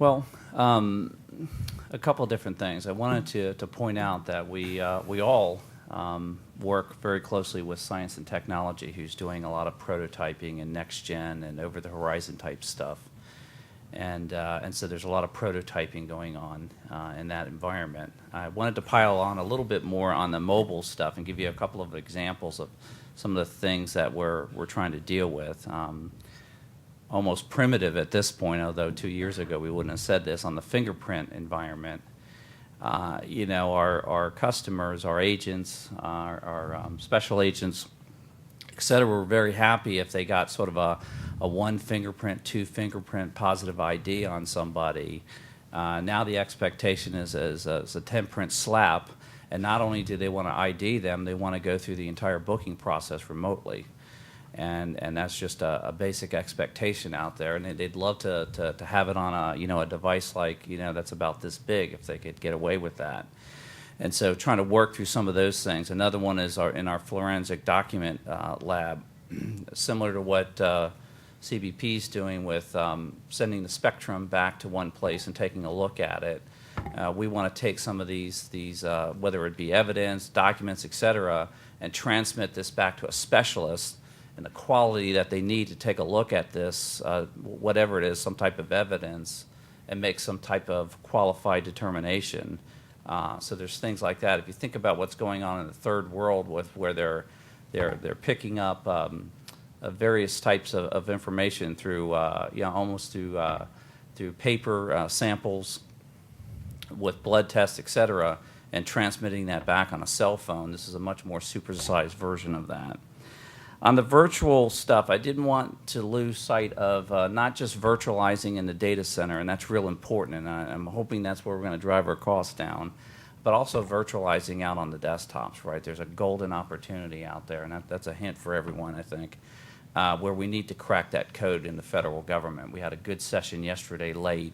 Well, a couple different things. I wanted to point out that we all work very closely with science and technology, who's doing a lot of prototyping and next gen and over the horizon type stuff. And so there's a lot of prototyping going on in that environment. I wanted to pile on a little bit more on the mobile stuff and give you a couple of examples of some of the things that we're trying to deal with. Almost primitive at this point, although 2 years ago we wouldn't have said this, on the fingerprint environment. You know, our customers, our agents, our special agents, et cetera, were very happy if they got sort of a one fingerprint, two fingerprint positive ID on somebody. Now the expectation is a 10-print slap, and not only do they want to ID them, they want to go through the entire booking process remotely. And that's just a basic expectation out there, and they'd love to have it on a device like that's about this big if they could get away with that. And so trying to work through some of those things. Another one is in our forensic document lab, similar to what CBP is doing with sending the spectrum back to one place and taking a look at it. We want to take some of these whether it be evidence, documents, et cetera, and transmit this back to a specialist and the quality that they need to take a look at this, whatever it is, some type of evidence, and make some type of qualified determination. So there's things like that. If you think about what's going on in the third world with where they're picking up various types of information through almost through paper samples with blood tests, et cetera, and transmitting that back on a cell phone. This is a much more supersized version of that. On the virtual stuff, I didn't want to lose sight of not just virtualizing in the data center, and that's real important, and I'm hoping that's where we're going to drive our costs down, but also virtualizing out on the desktops, right? There's a golden opportunity out there, and that's a hint for everyone, I think, where we need to crack that code in the federal government. We had a good session yesterday late,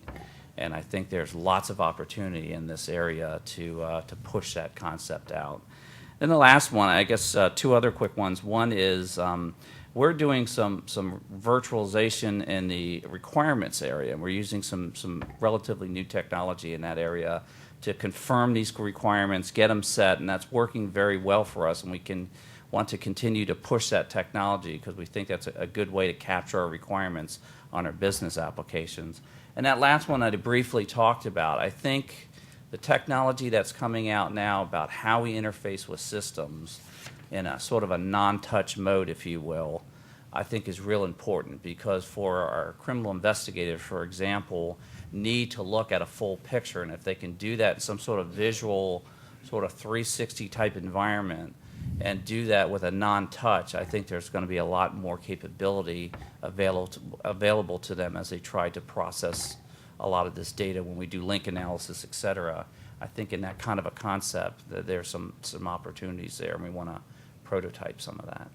and I think there's lots of opportunity in this area to push that concept out. Then the last one, I guess two other quick ones. One is we're doing some virtualization in the requirements area. We're using some relatively new technology in that area to confirm these requirements, get them set, and that's working very well for us, and we want to continue to push that technology because we think that's a good way to capture our requirements on our business applications. And that last one I briefly talked about, I think the technology that's coming out now about how we interface with systems in a sort of a non-touch mode, if you will, I think is real important because for our criminal investigators, for example, need to look at a full picture, and if they can do that in some sort of visual, sort of 360 type environment and do that with a non-touch, I think there's going to be a lot more capability available to them as they try to process a lot of this data when we do link analysis, et cetera. I think in that kind of a concept that there's some opportunities there, and we want to prototype some of that.